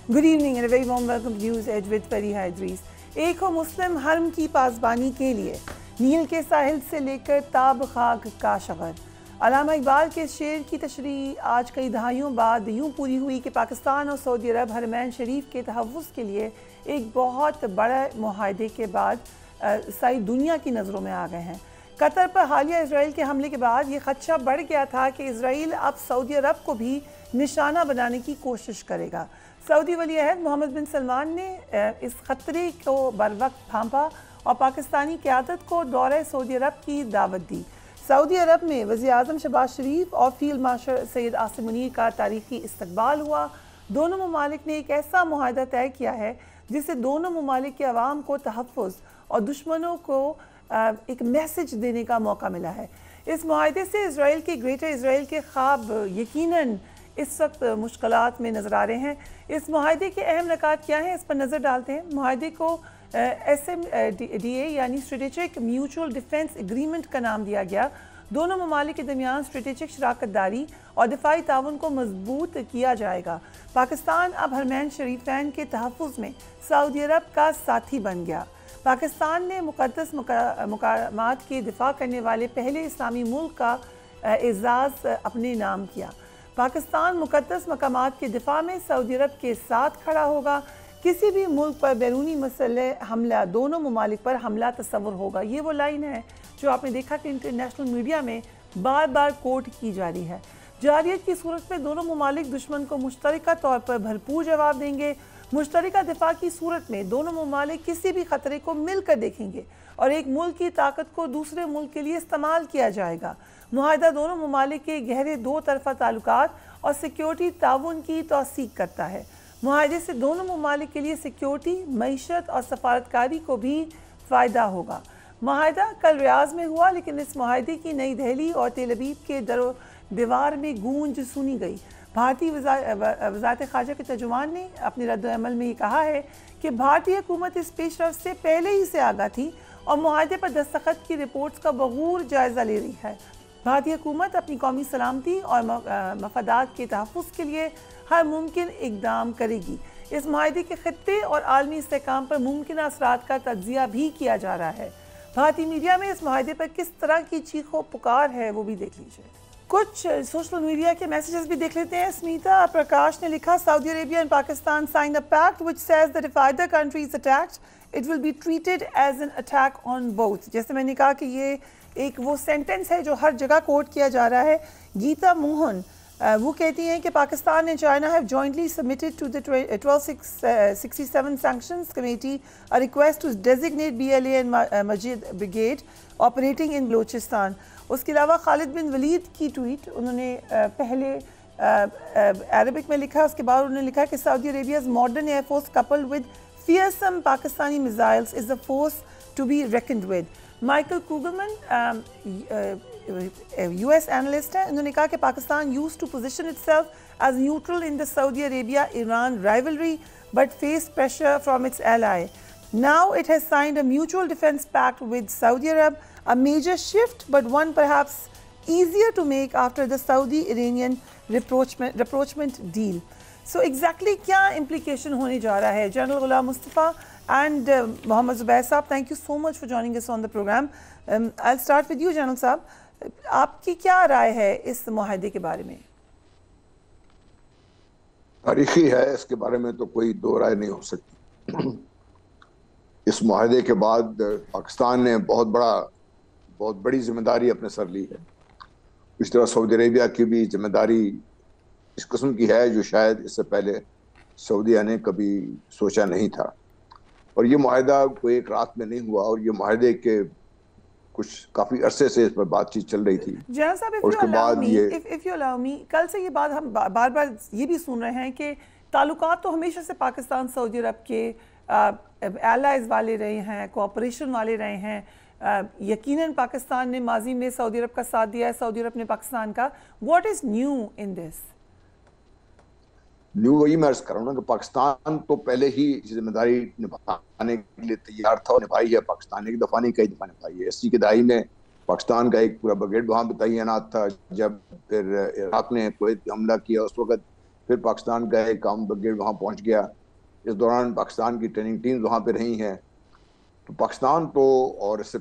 Good evening and a very warm welcome to News Edge with Fariha Idris. ایک ہو مسلم حرم کی پاسبانی کے لیے نیل کے ساحل سے لے کر تاب خاک کا شغر. علامہ اقبال کے شعر کی تشریح آج کئی دہائیوں بعد یوں پوری ہوئی کہ پاکستان اور سعودی عرب حرمین شریف کے تحفظ کے لیے ایک بہت بڑے معاہدے کے بعد ساری دنیا کی نظروں میں آ گئے ہیں. قطر پر حالیہ اسرائیل کے حملے کے بعد یہ خدشہ بڑھ گیا تھا کہ اسرائیل اب سعودی عرب کو بھی نشانہ بنانے کی کوشش کرے گا. سعودی ولی عہد محمد بن سلمان نے اس خطرے کو بروقت بھانپا اور پاکستانی قیادت کو دورہ سعودی عرب کی دعوت دی. سعودی عرب میں وزیر اعظم شہباز شریف اور فیلڈ مارشل سید عاصم منیر کا تاریخی استقبال ہوا. دونوں ممالک نے ایک ایسا معاہدہ طے کیا ہے جس سے دونوں ممالک کے عوام کو تحفظ اور دشمنوں کو ایک میسج دینے کا موقع ملا ہے. اس معاہدے سے اسرائیل کے گریٹر اسرائیل کے خواب یقیناً اس وقت مشکلات میں نظر آ رہے ہیں. اس معاہدے کے اہم نکات کیا ہیں اس پر نظر ڈالتے ہیں. معاہدے کو SMDA یعنی اسٹریٹجک میوچول ڈیفنس ایگریمنٹ کا نام دیا گیا. دونوں ممالک کے درمیان اسٹریٹجک شراکت داری اور دفاعی تعاون کو مضبوط کیا جائے گا. پاکستان اب حرمین شریفین کے تحفظ میں سعودی عرب کا ساتھی بن گیا. پاکستان نے مقدس مقامات کے دفاع کرنے والے پہلے اسلامی ملک کا اعزاز اپنے نام کیا. پاکستان مقدس مقامات کے دفاع میں سعودی عرب کے ساتھ کھڑا ہوگا. کسی بھی ملک پر بیرونی مسلح حملہ دونوں ممالک پر حملہ تصور ہوگا. یہ وہ لائن ہے جو آپ نے دیکھا کہ انٹرنیشنل میڈیا میں بار بار کوٹ کی جا رہی ہے. جارحیت کی صورت میں دونوں ممالک دشمن کو مشترکہ طور پر بھرپور جواب دیں گے. مشترکہ دفاع کی صورت میں دونوں ممالک کسی بھی خطرے کو مل کر دیکھیں گے اور ایک ملک کی طاقت کو دوسرے ملک کے لیے استعمال کیا جائے گا. معاہدہ دونوں ممالک کے گہرے دو طرفہ تعلقات اور سیکیورٹی تعاون کی توثیق کرتا ہے. معاہدے سے دونوں ممالک کے لیے سیکیورٹی، معیشت اور سفارتکاری کو بھی فائدہ ہوگا. معاہدہ کل ریاض میں ہوا لیکن اس معاہدے کی نئی دہلی اور تل ابیب کے در و دیوار میں گونج سنی گئی. بھارتی وزارت خارجہ کے ترجمان نے اپنے رد عمل میں یہ کہا ہے کہ بھارتی حکومت اس پیش رفت سے پہلے ہی سے آگاہ تھی اور معاہدے پر دستخط کی رپورٹس کا بغور جائزہ لے رہی ہے. بھارتی حکومت اپنی قومی سلامتی اور مفادات کے تحفظ کے لیے ہر ممکن اقدام کرے گی. اس معاہدے کے خطے اور عالمی استحکام پر ممکنہ اثرات کا تجزیہ بھی کیا جا رہا ہے. بھارتی میڈیا میں اس معاہدے پر کس طرح کی چیخ و پکار ہے وہ بھی دیکھ لیجئے. کچھ سوشل میڈیا کے میسیجز بھی دیکھ لیتے ہیں. سمیتا پرکاش نے لکھا سعودی Arabia and Pakistan signed a pact which says that if either country is attacked it will be treated as an attack on both. جیسے میں نے کہا کہ یہ ایک وہ سینٹنس ہے جو ہر جگہ کوٹ کیا جا رہا ہے. گیتا موہن وہ کہتی ہیں کہ Pakistan and China have jointly submitted to the 1267 sanctions committee a request to designate BLA and Majid Brigade operating in Balochistan. اس کے علاوہ خالد بن ولید کی ٹویٹ انہوں نے پہلے عربک میں لکھا. اس کے بعد انہوں نے لکھا کہ سعودی عربیا's modern air force coupled with fearsome Pakistani missiles is a force to be reckoned with. Michael Kugelman US analyst ہے. انہوں نے کہا کہ Pakistan used to position itself as neutral in the Saudi Arabia-Iran rivalry but faced pressure from its ally. Now it has signed a mutual defense pact with Saudi Arab, a major shift but one perhaps easier to make after the Saudi-Iranian rapprochement deal. So exactly کیا implication ہونے جا رہا ہے؟ General Ghulam Mustafa and محمد زبیر صاحب, thank you so much for joining us on the program. I'll start with you general صاحب. آپ کی کیا رائے ہے اس معاہدے کے بارے میں؟ تاریخی ہے, اس کے بارے میں تو کوئی دو رائے نہیں ہو سکتی. اس معاہدے کے بعد پاکستان نے بہت بڑی ذمہ داری اپنے سر لی ہے. اس طرح سعودی عربیہ کی بھی ذمہ داری اس قسم کی ہے جو شاید اس سے پہلے سعودیہ نے کبھی سوچا نہیں تھا. اور یہ معاہدہ کوئی ایک رات میں نہیں ہوا, اور یہ معاہدے کے کچھ کافی عرصے سے اس پر بات چیت چل رہی تھی. جنرل صاحب, if you allow me, کل سے یہ بات ہم بار بار یہ بھی سن رہے ہیں کہ تعلقات تو ہمیشہ سے پاکستان سعودی عرب کے ایلائز والے رہے ہیں, کوآپریشن والے رہے ہیں. یقیناً پاکستان نے ماضی میں سعودی عرب کا ساتھ دیا ہے, سعودی عرب نے پاکستان کا. What is new in this? New وہی میں عرض کر رہا ہوں نا کہ پاکستان تو پہلے ہی ذمہ داری نبھانے کے لیے تیار تھا اور نبھائی ہے. پاکستان نے ایک دفعہ نہیں کئی دفعہ نبھائی ہے. 80 کی دہائی میں پاکستان کا ایک پورا بریگیڈ وہاں پہ تعینات تھا. جب پھر عراق نے کویت پہ حملہ کیا اس وقت پھر پاکستان کا ایک عام بریگیڈ وہاں پہنچ گیا. اس دوران پاکستان کی ٹریننگ ٹیمز وہاں پہ رہی ہیں. تو پاکستان تو، اور اس سے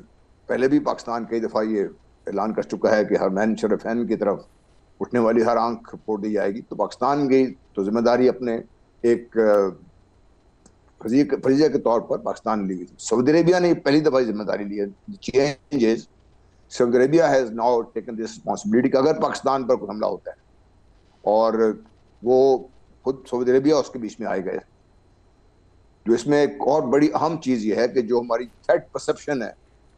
پہلے بھی پاکستان کئی دفعہ یہ اعلان کر چکا ہے کہ حرمین شریفین کی طرف اٹھنے والی ہر آنکھ پھوڑ دی جائے گی. تو پاکستان کی تو ذمہ داری اپنے ایک فریضے کے طور پر پاکستان لی گئی. سعودی عربیہ نے پہلی دفعہ ذمہ داری لی ہے. Changes Saudi Arabia has now taken this responsibility کہ اگر پاکستان پر کوئی حملہ ہوتا ہے، اور وہ خود سعودی عربیہ اس کے بیچ میں آئے گئے. جو اس میں ایک اور بڑی اہم چیز یہ ہے کہ جو ہماری تھریٹ پرسپشن ہے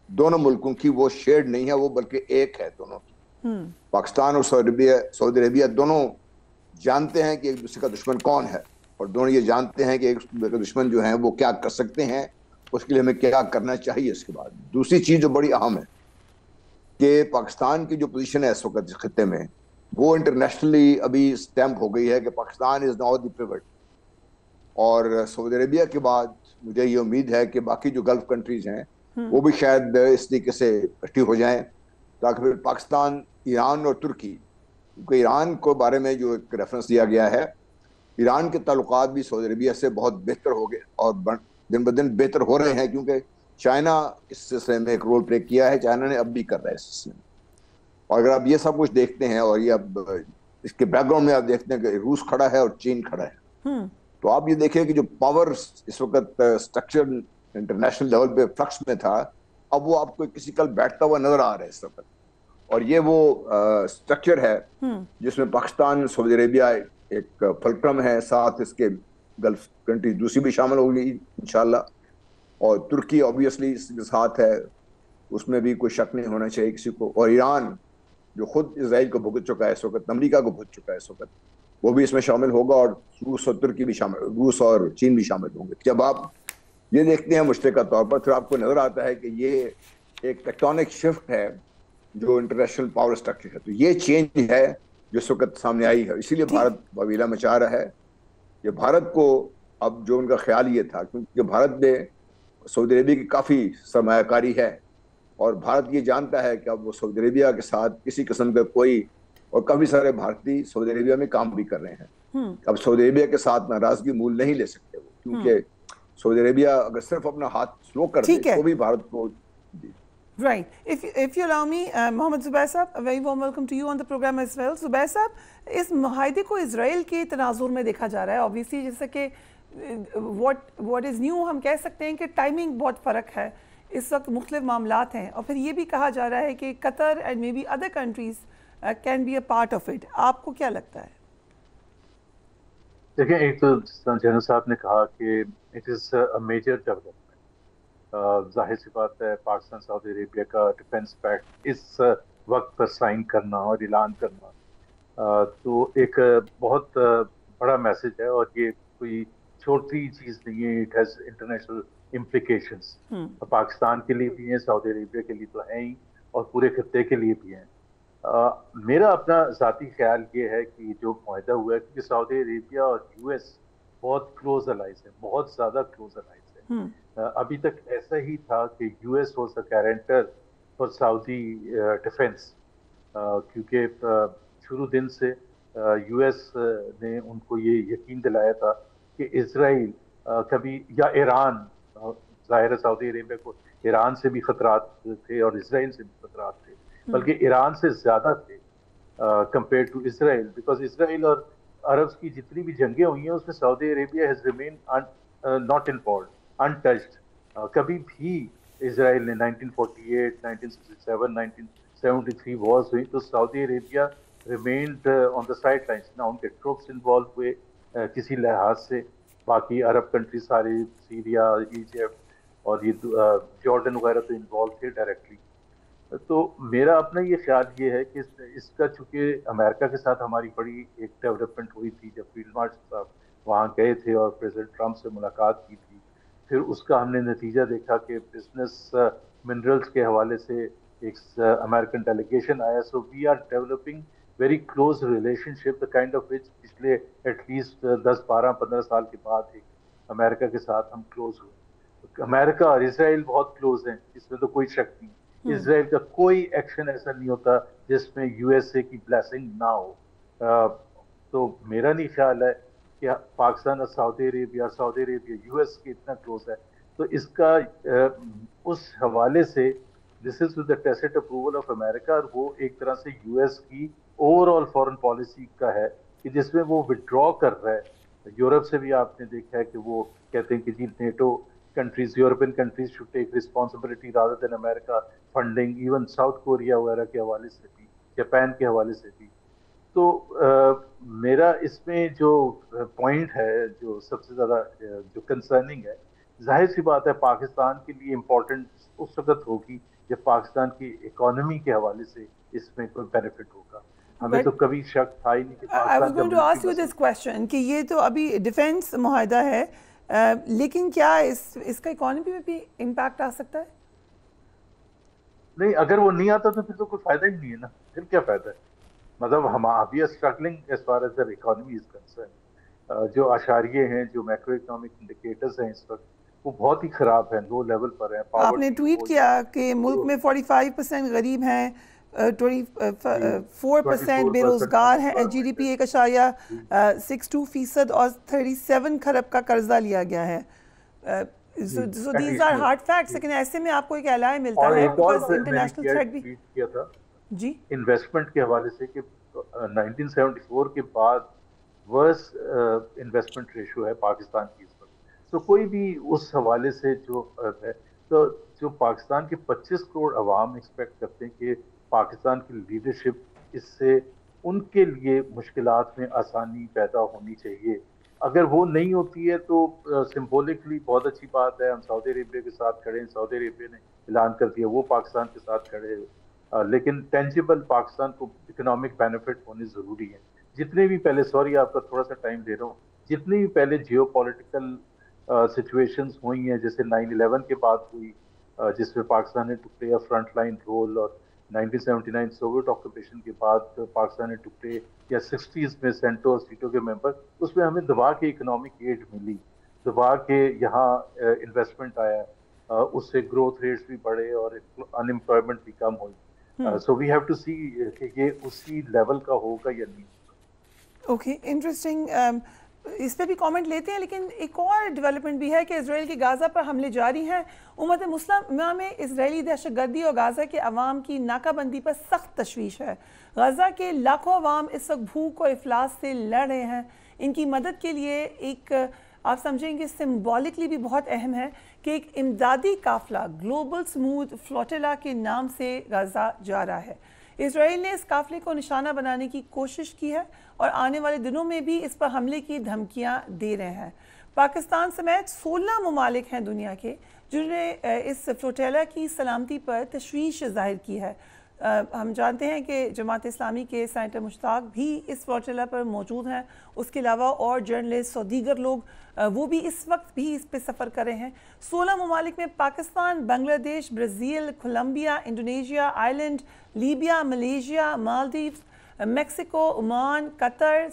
دونوں ملکوں کی، وہ شیئرڈ نہیں ہے، وہ بلکہ ایک ہے دونوں کی. پاکستان اور سعودی عربیہ دونوں جانتے ہیں کہ ایک دوسرے کا دشمن کون ہے، اور دونوں یہ جانتے ہیں کہ ایک دوسرے کے دشمن جو ہیں وہ کیا کر سکتے ہیں، اس کے لیے ہمیں کیا کرنا چاہیے. اس کے بعد دوسری چیز جو بڑی اہم ہے کہ پاکستان کی جو پوزیشن ہے اس وقت اس خطے میں، وہ انٹرنیشنلی ابھی اسٹیمپ ہو گئی ہے کہ Pakistan is now the pivot. اور سعودی عربیہ کے بعد مجھے یہ امید ہے کہ باقی جو گلف کنٹریز ہیں وہ بھی شاید اس طریقے سے اکٹھی ہو جائیں، تاکہ پھر پاکستان، ایران اور ترکی، کیونکہ ایران کو بارے میں جو ایک ریفرنس دیا گیا ہے، ایران کے تعلقات بھی سعودی عربیہ سے بہت بہتر ہو گئے اور دن بدن بہتر ہو رہے ہیں، کیونکہ چائنا اس سلسلے میں ایک رول پلے کیا ہے. چائنا نے اب بھی کر رہا ہے اس سلسلے میں. اور اگر آپ یہ سب کچھ دیکھتے ہیں، اور یہ اب اس کے بیک گراؤنڈ میں آپ دیکھتے ہیں کہ روس کھڑا ہے اور چین کھڑا ہے، تو آپ یہ دیکھیں کہ جو پاور اس وقت اسٹرکچر انٹرنیشنل لیول پہ فلکس میں تھا، اب وہ آپ کو کسی کل بیٹھتا ہوا نظر آ رہا ہے اس وقت. اور یہ وہ اسٹرکچر ہے جس میں پاکستان، سعودی عربیہ ایک فلکرم ہے، ساتھ اس کے گلف کنٹری دوسری بھی شامل ہوگی انشاءاللہ، اور ترکی اوبیسلی اس کے ساتھ ہے، اس میں بھی کوئی شک نہیں ہونا چاہیے کسی کو. اور ایران جو خود اسرائیل کو بھگت چکا ہے اس وقت، امریکہ کو بھگت چکا ہے اس وقت، وہ بھی اس میں شامل ہوگا، اور روس اور ترکی بھی شامل، روس اور چین بھی شامل ہوں گے. جب آپ یہ دیکھتے ہیں مشترکہ طور پر، پھر آپ کو نظر آتا ہے کہ یہ ایک ٹیکٹونک شفٹ ہے جو انٹرنیشنل پاور اسٹرکچر ہے. تو یہ چینج ہے جو اس وقت سامنے آئی ہے. اسی لیے بھارت وویلا مچا رہا ہے. یہ بھارت کو اب جو ان کا خیال یہ تھا، کیونکہ بھارت میں سعودی عربیہ کی کافی سرمایہ کاری ہے، اور بھارت یہ جانتا ہے کہ اب وہ سعودی عربیہ کے ساتھ کسی قسم کا کوئی، اور کافی سارے بھارتی سعودی عربیہ میں کام بھی کر رہے ہیں، اب سعودی عربیہ کے ساتھ ناراضگی مول نہیں لے سکتے وہ، کیونکہ سعودی عربیہ اگر صرف اپنا ہاتھ سلو کر دے تو بھی بھارت کو. Right. If you allow me, Mohammed Zubair صاحب, a very warm welcome to you on the program as well. Zubair صاحب, اس معاہدے کو اسرائیل کے تناظر میں دیکھا جا رہا ہے. Obviously جیسا کہ what is new ہم کہہ سکتے ہیں کہ ٹائمنگ بہت فرق ہے. اس وقت مختلف معاملات ہیں، اور پھر یہ بھی کہا جا رہا ہے کہ قطر and maybe other countries can be a part of it. آپ کو کیا لگتا ہے؟ دیکھیں، ایک تو جنرل صاحب نے کہا کہ it is a major development. ظاہر سی بات ہے، پاکستان سعودی عربیہ کا ڈیفنس پیکٹ اس وقت پر سائن کرنا اور اعلان کرنا تو ایک بہت بڑا میسج ہے، اور یہ کوئی چھوٹی چیز نہیں ہے. It has international implications, Pakistan کے لیے بھی ہیں، سعودی عربیہ کے لیے تو ہیں ہی، اور پورے خطے کے لیے بھی ہیں. میرا اپنا ذاتی خیال یہ ہے کہ جو معاہدہ ہوا ہے، کیونکہ سعودی عربیہ اور یو ایس بہت کلوز الائز ہیں، بہت زیادہ کلوز الائز ہیں. ابھی تک ایسا ہی تھا کہ U S was a guarantor for Saudi defence, کیونکہ شروع دن سے یو ایس نے ان کو یہ یقین دلایا تھا کہ اسرائیل کبھی، یا ایران، ظاہر سعودی عربیہ کو ایران سے بھی خطرات تھے اور اسرائیل سے بھی خطرات تھے، بلکہ ایران سے زیادہ تھے کمپیئر ٹو اسرائیل، بیکاز اسرائیل اور عرب کی جتنی بھی جنگیں ہوئی ہیں اس میں Saudi Arabia has remain not involved, untouched. کبھی بھی اسرائیل نے 1948، 1967، 1973 وارز ہوئی تو Saudi Arabia remained on the sidelines, نہ ان کے ٹروپس انوالو ہوئے کسی لحاظ سے. باقی عرب کنٹری سارے، سیریا، ایجپٹ اور یہ جارڈن وغیرہ تو انوالو تھے ڈائریکٹلی. تو میرا اپنا یہ خیال یہ ہے کہ اس کا، چونکہ امریکہ کے ساتھ ہماری بڑی ایک ڈیولپمنٹ ہوئی تھی جب فیلڈ مارشل صاحب وہاں گئے تھے اور پریزیڈنٹ ٹرمپ سے ملاقات کی تھی، پھر اس کا ہم نے نتیجہ دیکھا کہ بزنس منرلز کے حوالے سے ایک امریکن ڈیلیگیشن آیا. So we are developing very close relationship, the kind of which پچھلے ایٹ لیسٹ 10-12-15 سال کے بعد ایک امریکہ کے ساتھ ہم کلوز ہوئے. امریکہ اور اسرائیل بہت کلوز ہیں، اس میں تو کوئی شک نہیں. اسرائیل کا کوئی ایکشن ایسا نہیں ہوتا جس میں یو ایس اے کی بلیسنگ نہ ہو. تو میرا نہیں خیال ہے کہ پاکستان اور سعودی عربیہ یو ایس کے اتنا کلوز ہے. تو اس کا اس حوالے سے this is with the test approval of America, اور وہ ایک طرح سے یو ایس کی اوور آل فورن پالیسی کا ہے کہ جس میں وہ ودرا کر رہا ہے. یورپ سے بھی آپ نے دیکھا ہے کہ وہ کہتے ہیں کہ جی NATO countries, European countries should take responsibility rather than America funding, even South Korea وغیرہ کے حوالے سے بھی, جاپان کے حوالے سے بھی. تو میرا اس میں جو پوائنٹ ہے جو سب سے زیادہ جو کنسرننگ ہے, ظاہر سی بات ہے پاکستان کے لیے امپورٹنٹ اس وقت ہوگی جب پاکستان کی اکانومی کے حوالے سے اس میں کوئی بینیفٹ ہوگا. ہمیں تو کبھی شک تھا ہی نہیں کہ I was going to ask you this question کہ یہ تو ابھی ڈیفینس معاہدہ ہے, لیکن کیا اس کا اکانومی میں بھی امپیکٹ آ سکتا ہے؟ نہیں, اگر وہ نہیں آتا تو پھر تو کوئی فائدہ ہی نہیں ہے نا, پھر کیا فائدہ ہے. مطلب ہم ابھی struggling as far as the economy is concern. جو اشاریے ہیں, جو میکرو اکنامک انڈیکیٹرز ہیں اس وقت وہ بہت ہی خراب ہیں, لو لیول پر ہیں. آپ نے ٹویٹ کیا کہ ملک میں 45% غریب ہیں, 24% بے روزگار ہیں, جی ڈی پی 1.62% اور 37 کھرب کا قرضہ لیا گیا ہے. So these are hard facts, لیکن ایسے میں آپ کو ایک اعلان ملتا ہے because international threat بھی کیا تھا جی انویسٹمنٹ کے حوالے سے کہ 1974 کے بعد ورس انویسٹمنٹ ریشو ہے پاکستان کی اس وقت. تو کوئی بھی اس حوالے سے جو ہے, تو جو پاکستان کے 25 کروڑ عوام ایکسپیکٹ کرتے ہیں کہ پاکستان کی لیڈرشپ اس سے ان کے لیے مشکلات میں آسانی پیدا ہونی چاہیے. اگر وہ نہیں ہوتی ہے تو سمبولکلی بہت اچھی بات ہے, ہم سعودی عربیہ کے ساتھ کھڑے ہیں, سعودی عربیہ نے اعلان کر دیا وہ پاکستان کے ساتھ کھڑے ہیں, لیکن ٹینجیبل پاکستان کو اکنامک بینیفٹ ہونے ضروری ہیں. جتنے بھی پہلے, سوری آپ کا تھوڑا سا ٹائم دے رہا ہوں, جتنے بھی پہلے جیو پولیٹیکل سچویشنز ہوئی ہیں, جیسے 9/11 کے بعد ہوئی جس میں پاکستان نے to play a front line role, اور 1979 سوویٹ آکوپیشن کے بعد پاکستان نے ٹو پلے, یا 60s میں سینٹو اور سیٹو کے ممبر, اس میں ہمیں دبا کے اکنامک ایڈ ملی, دبا کے یہاں انویسٹمنٹ آیا, اس سے گروتھ ریٹس بھی بڑھے اور ان امپلائمنٹ بھی کم ہوئی. سو وی ہیو ٹو سی کہ یہ اسی لیول کا ہوگا یا نہیں. Okay, interesting. اس پہ بھی کامنٹ لیتے ہیں, لیکن ایک اور ڈیولپمنٹ بھی ہے کہ اسرائیل کے غازہ پر حملے جاری ہیں. امت مسلمہ میں اسرائیلی دہشت گردی اور غازہ کے عوام کی ناکہ بندی پر سخت تشویش ہے. غزہ کے لاکھوں عوام اس وقت بھوک اور افلاس سے لڑ رہے ہیں. ان کی مدد کے لیے ایک آپ سمجھیں گے سمبولکلی بھی بہت اہم ہے کہ ایک امدادی قافلہ گلوبل سموتھ فلوٹیلا کے نام سے غزہ جا رہا ہے. اسرائیل نے اس قافلے کو نشانہ بنانے کی کوشش کی ہے اور آنے والے دنوں میں بھی اس پر حملے کی دھمکیاں دے رہے ہیں. پاکستان سمیت 16 ممالک ہیں دنیا کے جنہوں نے اس فلوٹیلا کی سلامتی پر تشویش ظاہر کی ہے. ہم جانتے ہیں کہ جماعت اسلامی کے سینیٹر مشتاق بھی اس فلوٹیلا پر موجود ہیں. اس کے علاوہ اور جرنلسٹ اور دیگر لوگ وہ بھی اس وقت بھی اس پہ سفر کر رہے ہیں. 16 ممالک میں Pakistan, Bangladesh, Brazil, Colombia, Indonesia, Ireland, Libya, Malaysia, Maldives, Mexico, Oman, Qatar,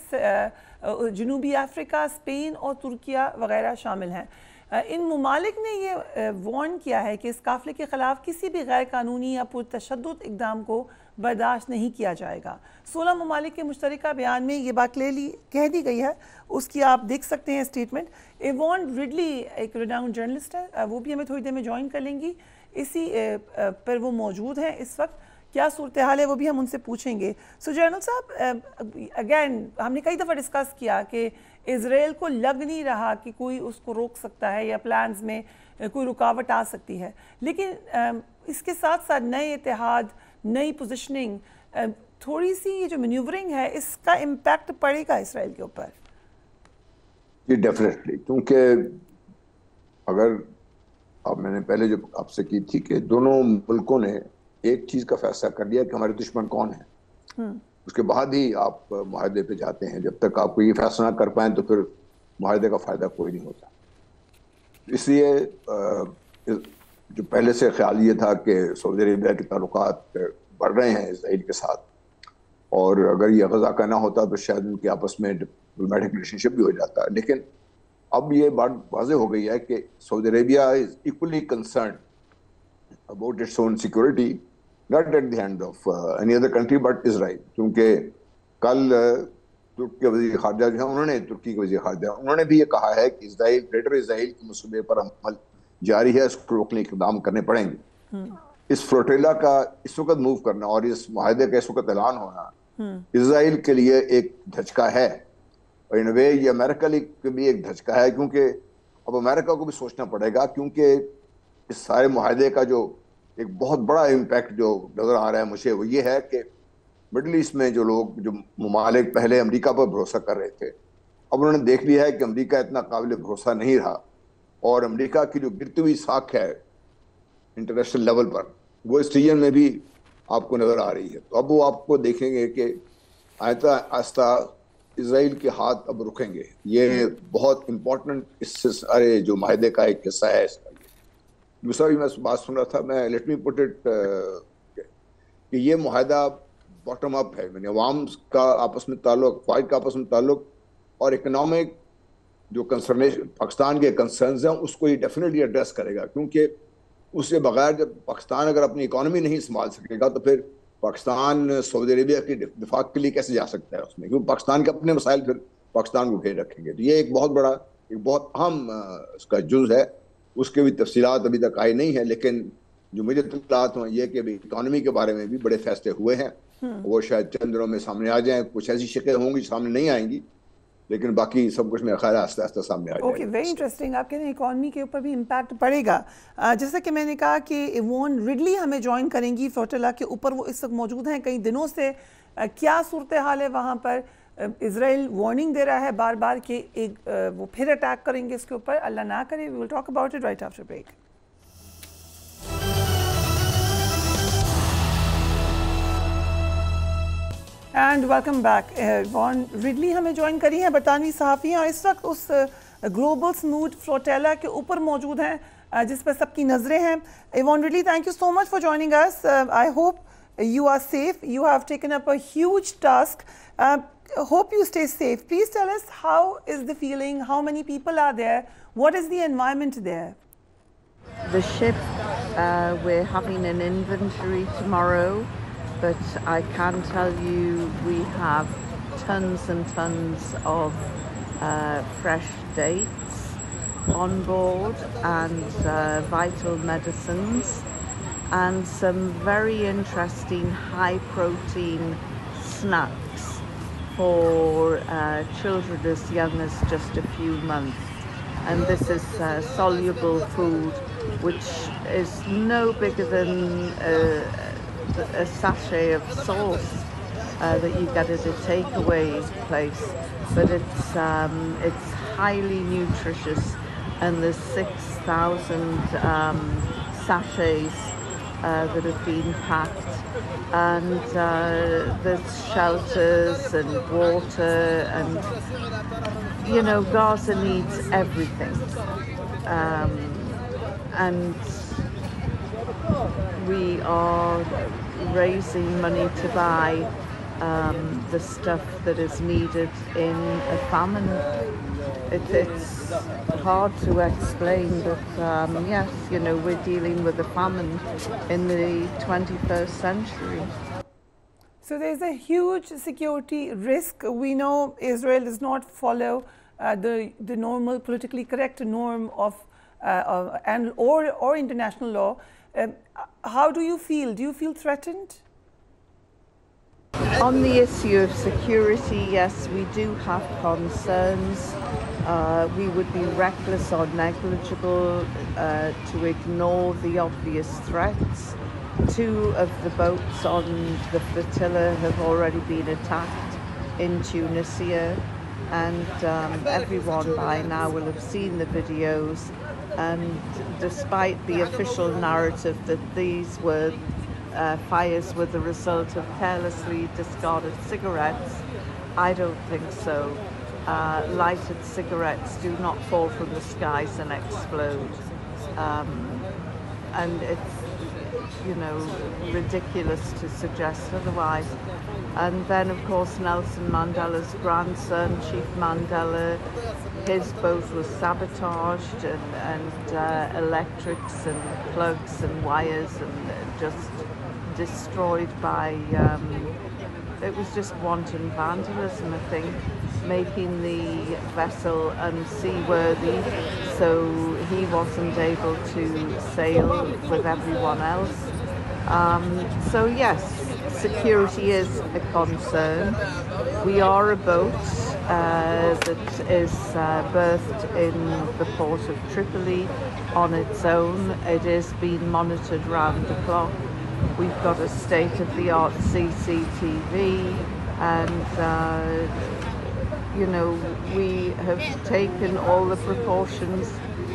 جنوبی افریقہ, اسپین اور ترکیہ وغیرہ شامل ہیں. ان ممالک نے یہ وارن کیا ہے کہ اس قافلے کے خلاف کسی بھی غیر قانونی یا پرتشدد اقدام کو برداشت نہیں کیا جائے گا. 16 ممالک کے مشترکہ بیان میں یہ بات کہہ دی گئی ہے, اس کی آپ دیکھ سکتے ہیں اسٹیٹمنٹ. ایوان رڈلی ایک ریڈاؤنڈ جرنلسٹ ہے, وہ بھی ہمیں تھوڑی دیر میں جوائن کر لیں گی. اسی پر وہ موجود ہیں اس وقت. کیا صورتحال ہے وہ بھی ہم ان سے پوچھیں گے. سو جنرل صاحب, اگین ہم نے کئی دفعہ ڈسکس کیا کہ اسرائیل کو لگ نہیں رہا کہ کوئی اس کو روک سکتا ہے یا پلانز میں کوئی رکاوٹ آ سکتی ہے, لیکن اس کے ساتھ ساتھ نئے اتحاد, نئی پوزیشننگ, تھوڑی سی یہ جو مینیورنگ ہے اس کا امپیکٹ پڑے گا اسرائیل کے اوپر. جی ڈیفینیٹلی, کیونکہ اگر اب میں نے پہلے جو آپ سے کی تھی کہ دونوں ملکوں نے ایک چیز کا فیصلہ کر لیا کہ ہمارے دشمن کون ہیں, اس کے بعد ہی آپ معاہدے پہ جاتے ہیں. جب تک آپ کو یہ فیصلہ نہ کر پائیں تو پھر معاہدے کا فائدہ کوئی نہیں ہوتا. اس لیے جو پہلے سے خیال یہ تھا کہ سعودی عربیہ کے تعلقات بڑھ رہے ہیں اسرائیل کے ساتھ, اور اگر یہ غزہ کا نہ ہوتا تو شاید ان کے آپس میں ڈپلومیٹک ریلیشن شپ بھی ہو جاتا. لیکن اب یہ بات واضح ہو گئی ہے کہ Saudi Arabia is equally concerned about its own security, not at the hand of any other country but Israel. کیونکہ کل ترک کے وزیر خارجہ جو ہیں انہوں نے ترکی کے وزیر خارجہ انہوں نے بھی یہ کہا ہے کہ اسرائیل گریٹر اسرائیل کے منصوبے پر عمل جاری ہے, اس کو روکنے کے اقدام کرنے پڑیں گے. اس فلوٹیلا کا اس وقت موو کرنا اور اس معاہدے کا اس وقت اعلان ہونا اسرائیل کے لیے ایک دھچکا ہے, اور ان وے یہ امریکہ کے بھی ایک دھچکا ہے, کیونکہ اب امریکہ کو بھی سوچنا پڑے گا, کیونکہ اس سارے معاہدے کا جو ایک بہت بڑا امپیکٹ جو نظر آ رہا ہے مجھے وہ یہ ہے کہ مڈل ایسٹ میں جو لوگ جو ممالک پہلے امریکہ پر بھروسہ کر رہے تھے, اب انہوں نے دیکھ لیا ہے کہ امریکہ اتنا قابل بھروسہ نہیں رہا, اور امریکہ کی جو گرتی ہوئی ساکھ ہے انٹرنیشنل لیول پر وہ اس ریجن میں بھی آپ کو نظر آ رہی ہے. تو اب وہ آپ کو دیکھیں گے کہ آہستہ آہستہ اسرائیل کے ہاتھ اب رکیں گے. یہ بہت امپورٹنٹ اس سے سارے جو معاہدے کا ایک حصہ ہے اس کا. دوسرا بھی میں بات سن رہا تھا, میں لیٹ می پٹ اٹ کہ یہ معاہدہ باٹم اپ ہے, یعنی عوام کا آپس میں تعلق, فوج کا آپس میں تعلق, اور اکنامک جو کنسرنیشن پاکستان کے کنسرنز ہیں اس کو یہ ڈیفینیٹلی ایڈریس کرے گا, کیونکہ اس کے بغیر جب پاکستان اگر اپنی اکانومی نہیں سنبھال سکے گا تو پھر پاکستان سعودی عربیہ کی دفاع کے لیے کیسے جا سکتا ہے اس میں, کیونکہ پاکستان کے اپنے مسائل پھر پاکستان کو گھیر رکھیں گے. تو یہ ایک بہت بڑا ایک بہت اہم اس کا جز ہے, اس کے بھی تفصیلات ابھی تک آئی نہیں ہے, لیکن جو مجھے اطلاعات ہیں یہ کہ اکانومی کے بارے میں بھی بڑے فیصلے ہوئے ہیں, وہ شاید چند دنوں میں سامنے آ جائیں. کچھ ایسی شکلیں ہوں گی سامنے نہیں آئیں گی, لیکن باقی سب کچھ میرا خیال ہے آہستہ آہستہ سامنے آ جائے گا. Okay, very interesting. آپ کہتے ہیں اکانومی کے اوپر بھی امپیکٹ پڑے گا. جیسا کہ میں نے کہا کہ ایوون رڈلی ہمیں جوائن کریں گی فلوٹیلا کے اوپر, وہ اس وقت موجود ہیں کئی دنوں سے. کیا صورتحال ہے وہاں پر؟ اسرائیل وارننگ دے رہا ہے بار بار کہ ایک وہ پھر اٹیک کریں گے اس کے اوپر, اللہ نہ کرے. We will talk about it right after break. And welcome back. Yvonne Ridley ہمیں جوائن کری ہیں, برطانوی صحافی ہیں, اور اس وقت اس گلوبل سموتھ فلوٹیلا کے اوپر موجود ہیں جس پر سب کی نظریں ہیں. Yvonne Ridley, thank you so much for joining us. I hope you are safe. You have taken up a huge task. Hope you stay safe. Please tell us, how is the feeling? How many people are there? What is the environment there? The ship, we're having an inventory tomorrow, but I can tell you we have tons and tons of fresh dates on board and vital medicines, and some very interesting high protein snacks for children as young as just a few months. And this is soluble food which is no bigger than a sachet of sauce that you get at a takeaway place, but it's highly nutritious, and there's 6,000 sachets that have been packed, and there's shelters and water, and you know, Gaza needs everything, and we are raising money to buy the stuff that is needed in a famine. It's hard to explain, but yes, you know, we're dealing with a famine in the 21st century. So there's a huge security risk. We know Israel does not follow the normal politically correct norm of or international law. How do you feel? Do you feel threatened? On the issue of security, yes, we do have concerns. We would be reckless or negligible to ignore the obvious threats. 2 of the boats on the flotilla have already been attacked in Tunisia, and everyone by now will have seen the videos. And despite the official narrative that these were fires were the result of carelessly discarded cigarettes, I don't think so. Lighted cigarettes do not fall from the skies and explode. And it's, you know, ridiculous to suggest otherwise. And then, of course, Nelson Mandela's grandson, Chief Mandela, his boat was sabotaged, and electrics and plugs and wires and just destroyed by it was just wanton vandalism, I think, making the vessel unseaworthy, so he wasn't able to sail with everyone else. So yes, security is a concern. We are a boat that is berthed in the port of Tripoli on its own. It is being monitored round the clock. We've got a state-of-the-art CCTV, and you know, we have taken all the precautions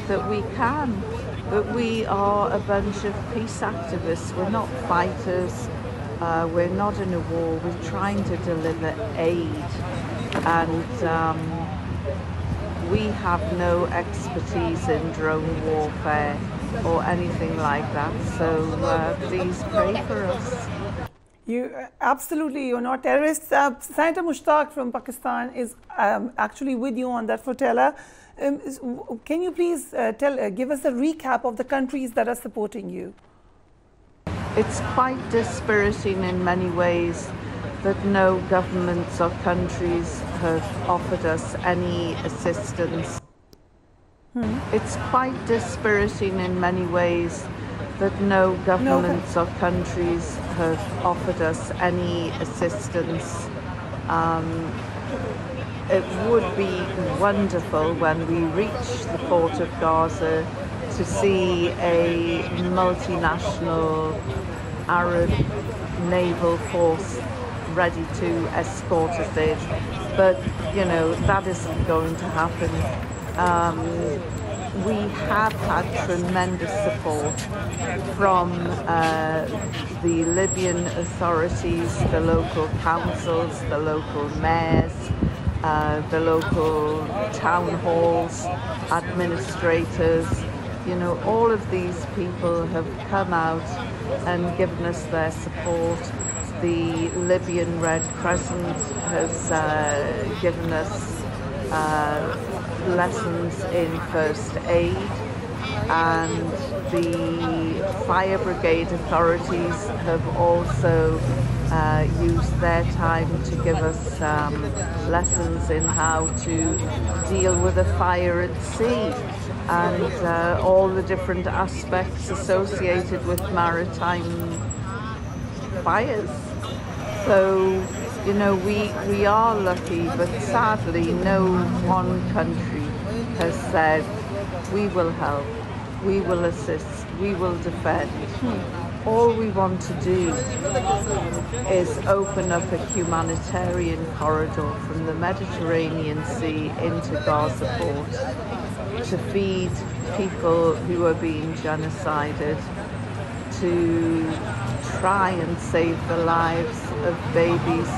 that we can. But we are a bunch of peace activists. We're not fighters. We're not in a war. We're trying to deliver aid, and we have no expertise in drone warfare or anything like that. So please pray for us. Absolutely, you're not terrorists. Senator Mushtaq from Pakistan is actually with you on that flotilla. Can you please give us a recap of the countries that are supporting you? It's quite dispiriting in many ways that no governments or countries have offered us any assistance. It's quite dispiriting in many ways that no governments or countries have offered us any assistance. It would be wonderful when we reach the port of Gaza to see a multinational Arab naval force ready to escort us in. But, you know, that isn't going to happen. We have had tremendous support from the Libyan authorities, the local councils, the local mayors, the local town halls, administrators. You know, all of these people have come out and given us their support. The Libyan Red Crescent has given us lessons in first aid, and the fire brigade authorities have also used their time to give us lessons in how to deal with a fire at sea and all the different aspects associated with maritime fires. So, you know, we are lucky, but sadly no one country has said, we will help, we will assist, we will defend. All we want to do is open up a humanitarian corridor from the Mediterranean Sea into Gaza port to feed people who are being genocided, to try and save the lives of babies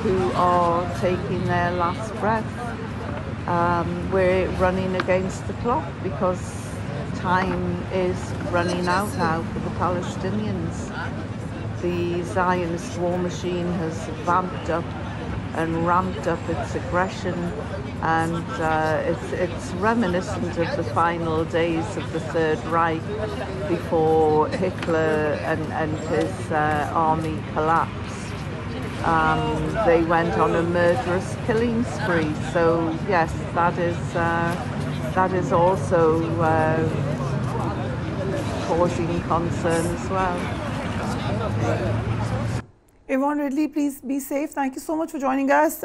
who are taking their last breath. We're running against the clock because time is running out now for the Palestinians. The Zionist war machine has vamped up and ramped up its aggression, and it's reminiscent of the final days of the Third Reich before Hitler and his army collapsed. They went on a murderous killing spree. So yes, that is also causing concern as well. Yvonne Ridley, please be safe. Thank you so much for joining us.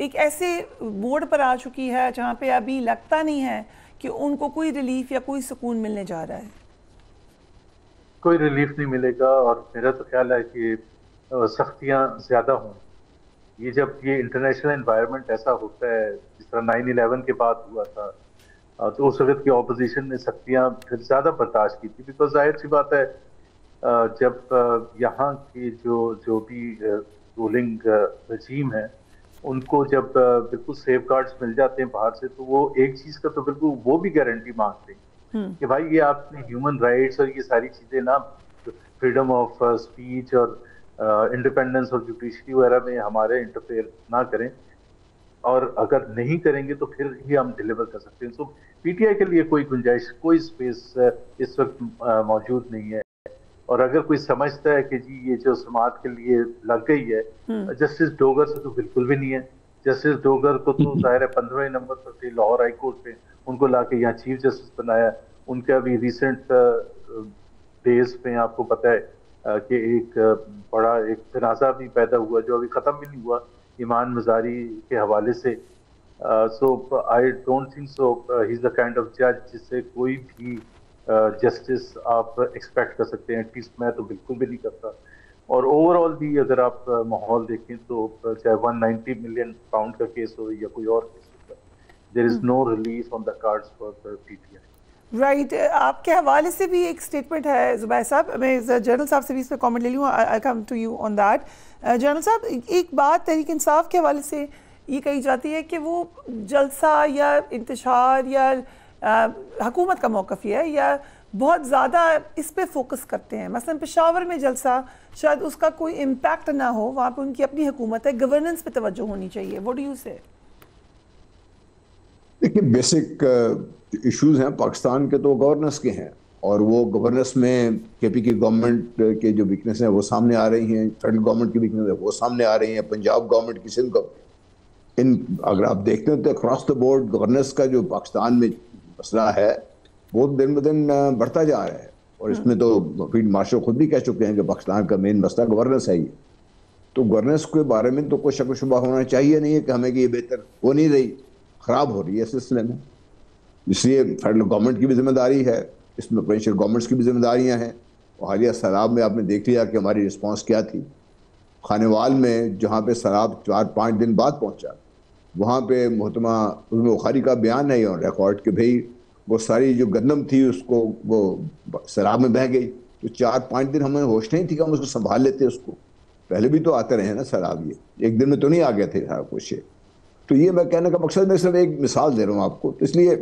ایک ایسے موڑ پر آ چکی ہے جہاں پہ ابھی لگتا نہیں ہے کہ ان کو کوئی ریلیف یا کوئی سکون ملنے جا رہا ہے؟ کوئی ریلیف نہیں ملے گا، اور میرا تو خیال ہے کہ سختیاں زیادہ ہوں. یہ جب یہ انٹرنیشنل انوائرمنٹ ایسا ہوتا ہے جس طرح 9/11 کے بعد ہوا تھا، تو اس وقت کی اپوزیشن نے سختیاں پھر زیادہ برداشت کی تھی، بیکاز ظاہر سی بات ہے جب یہاں کی جو بھی رولنگ رجیم ہے ان کو جب بالکل سیف گارڈز مل جاتے ہیں باہر سے، تو وہ ایک چیز کا تو بالکل وہ بھی گارنٹی مانگتے ہیں کہ بھائی یہ آپ نے ہیومن رائٹس اور یہ ساری چیزیں نا، فریڈم آف اسپیچ اور انڈیپینڈنس اور جوڈیشری وغیرہ میں ہمارے انٹرفیئر نہ کریں، اور اگر نہیں کریں گے تو پھر ہی ہم ڈیلیور کر سکتے ہیں. سو پی ٹی آئی کے لیے کوئی گنجائش، کوئی اسپیس اس وقت موجود نہیں ہے. اور اگر کوئی سمجھتا ہے کہ جی یہ جو سماعت کے لیے لگ گئی ہے، جسٹس ڈوگر سے تو بالکل بھی نہیں ہے. جسٹس ڈوگر کو تو ظاہر ہے 15 نمبر پر تھے لاہور ہائی کورٹ پہ، ان کو لا کے یہاں چیف جسٹس بنایا. ان کا بھی ریسنٹ ڈیز میں آپ کو پتہ ہے کہ ایک بڑا ایک تنازع بھی پیدا ہوا جو ابھی ختم بھی نہیں ہوا ایمان مزاری کے حوالے سے. So I don't think so he is the kind of جج جس سے کوئی بھی جسٹس آپ ایکسپیکٹ کر سکتے ہیں. ایٹ لیسٹ میں تو بالکل بھی نہیں کرتا. اور اوور آل بھی اگر آپ ماحول دیکھیں تو چاہے 190 ملین پاؤنڈ کا کیس ہو یا کوئی اور کیس ہو، there is no relief on the cards for P T I. Right. آپ کے حوالے سے بھی ایک اسٹیٹمنٹ ہے زبیر صاحب، میں جنرل صاحب سے بھی اس پہ کامنٹ لے لوں، I come to you on that. General صاحب، ایک بات تحریک انصاف کے حوالے سے یہ کہی جاتی ہے کہ وہ جلسہ یا انتشار یا حکومت کا موقف یہ ہے یا بہت زیادہ اس پہ فوکس کرتے ہیں. مثلا پشاور میں جلسہ شاید اس کا کوئی امپیکٹ نہ ہو، وہاں پہ ان کی اپنی حکومت ہے، گورننس پہ توجہ ہونی چاہیے. واٹ ڈو یو سے؟ دیکھیے بیسک ایشوز ہیں پاکستان کے تو گورننس کے ہیں، اور وہ گورننس میں کے پی کی گورنمنٹ کے جو ویکنیس ہیں وہ سامنے آ رہی ہیں، فیڈرل گورنمنٹ کی ویکنیس ہے وہ سامنے آ رہی ہیں، پنجاب گورنمنٹ کی، سندھ گورنمنٹ. اگر آپ دیکھتے ہیں تو اکراس دا بورڈ گورننس کا جو پاکستان میں مسئلہ ہے وہ دن بدن بڑھتا جا رہا ہے. اور اس میں تو فیلڈ مارشل خود بھی کہہ چکے ہیں کہ پاکستان کا مین مسئلہ گورننس ہے. یہ تو گورننس کے بارے میں تو کوئی شک و شبہ ہونا چاہیے نہیں ہے کہ ہمیں کہ یہ بہتر ہو نہیں رہی، خراب ہو رہی ہے اس سلسلے میں. اس لیے فیڈرل گورنمنٹ کی بھی ذمہ داری ہے، اس میں پروونشل گورنمنٹس کی بھی ذمہ داریاں ہیں. اور حالیہ سیلاب میں آپ نے دیکھ لیا کہ ہماری رسپانس کیا تھی. خانیوال میں جہاں پہ سیلاب 4-5 دن بعد پہنچا، وہاں پہ محترمہ عظمی بخاری کا بیان ہے آن ریکارڈ کہ بھئی وہ ساری جو گندم تھی اس کو وہ سیلاب میں بہہ گئی. تو 4-5 دن ہمیں ہوش نہیں تھی کہ ہم اس کو سنبھال لیتے. اس کو پہلے بھی تو آتے رہے ہیں نا سیلاب، یہ ایک دن میں تو نہیں آ گئے تھے سارا کچھ. تو یہ میں کہنے کا مقصد میں صرف ایک مثال دے رہا ہوں آپ کو. تو اس لیے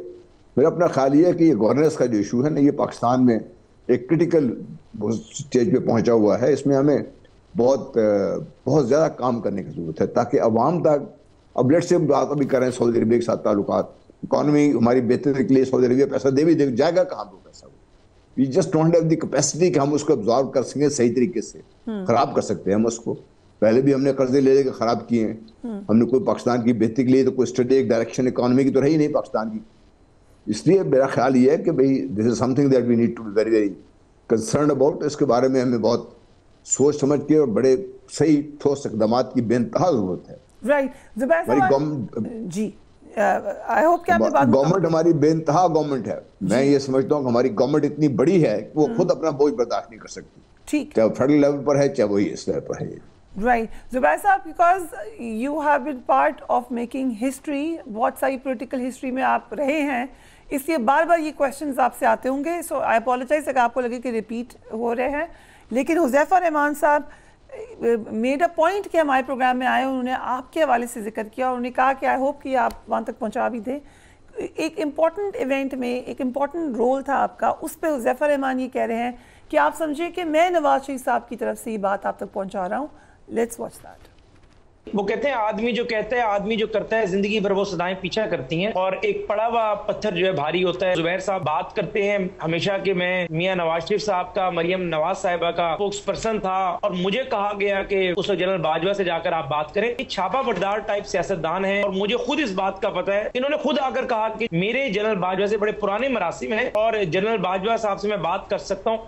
میرا اپنا خیال یہ ہے کہ یہ گورننس کا جو ایشو ہے نا، یہ پاکستان میں ایک کرٹیکل سٹیج پہ پہنچا ہوا ہے. اس میں ہمیں بہت زیادہ کام کرنے کی ضرورت ہے تاکہ عوام تک، اب لیٹ سے بات ابھی کریں سعودی عربیہ کے ساتھ تعلقات، اکانومی ہماری بہتری کے لیے سعودی عربیہ پیسہ دے بھی دے جائے گا کہاں پہ پیسہ؟ We just don't have the capacity کہ ہم اس کو ابزارو کر سکیں صحیح طریقے سے. خراب کر سکتے ہیں ہم اس کو. پہلے بھی ہم نے قرضے لے کے خراب کیے ہیں. ہم نے کوئی پاکستان کی بہتری کے لیے تو کوئی اسٹریٹجک ڈائریکشن اکانومی کی تو رہی نہیں پاکستان کی. اس لیے میرا خیال یہ ہے کہ بھئی this is something that we need to be very very concerned about. اس کے بارے میں ہمیں بہت سوچ سمجھ کے اور بڑے صحیح ٹھوس اقدامات کی بے انتہا ضرورت ہے. رائٹ. زبیر صاحب جی، آئی ہوپ کہ آپ نے بات گورنمنٹ ہماری بے انتہا گورنمنٹ ہے. میں یہ سمجھتا ہوں کہ ہماری گورنمنٹ اتنی بڑی ہے کہ وہ خود اپنا بوجھ برداشت نہیں کر سکتی، ٹھیک، چاہے فیڈرل لیول پر ہے چاہے وہی اس لیول پر ہے. Right. زبیر صاحب، because you have been part of making history، بہت ساری پولیٹیکل ہسٹری میں آپ رہے ہیں، اس لیے بار بار یہ کویشچنز آپ سے آتے ہوں گے. سو آئی اپولوجائز اگر آپ کو لگے کہ ریپیٹ ہو رہے ہیں. لیکن حذیفہ رحمان صاحب میڈ اے پوائنٹ کہ ہمارے پروگرام میں آئے، انہوں نے آپ کے حوالے سے ذکر کیا، انہوں نے کہا کہ آئی ہوپ کہ آپ وہاں تک پہنچا بھی دیں. ایک امپورٹنٹ ایونٹ میں ایک امپورٹنٹ رول تھا آپ کا، اس پہ حذیفہ رحمان یہ کہہ رہے ہیں کہ آپ سمجھیں کہ میں نواز شریف صاحب کی طرف سے یہ بات آپ تک پہنچا رہا ہوں. Let's watch that. وہ کہتے ہیں آدمی جو کہتا ہے، آدمی جو کرتا ہے، زندگی بھر وہ صدائیں پیچھا کرتی ہیں، اور ایک پڑا ہوا پتھر جو ہے بھاری ہوتا ہے. زبیر صاحب بات کرتے ہیں ہمیشہ کہ میں میاں نواز شریف صاحب کا، مریم نواز صاحبہ کا اسپوکس پرسن تھا، اور مجھے کہا گیا کہ اس وقت جنرل باجوہ سے جا کر آپ بات کریں. ایک چھاپا بردار ٹائپ سیاستدان ہے، اور مجھے خود اس بات کا پتہ ہے. انہوں نے خود آ کر کہا کہ میرے جنرل باجوہ سے بڑے پرانے مراسم ہیں، اور جنرل باجوہ صاحب سے میں بات کر سکتا ہوں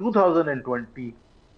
2020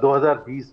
2020,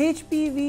HPV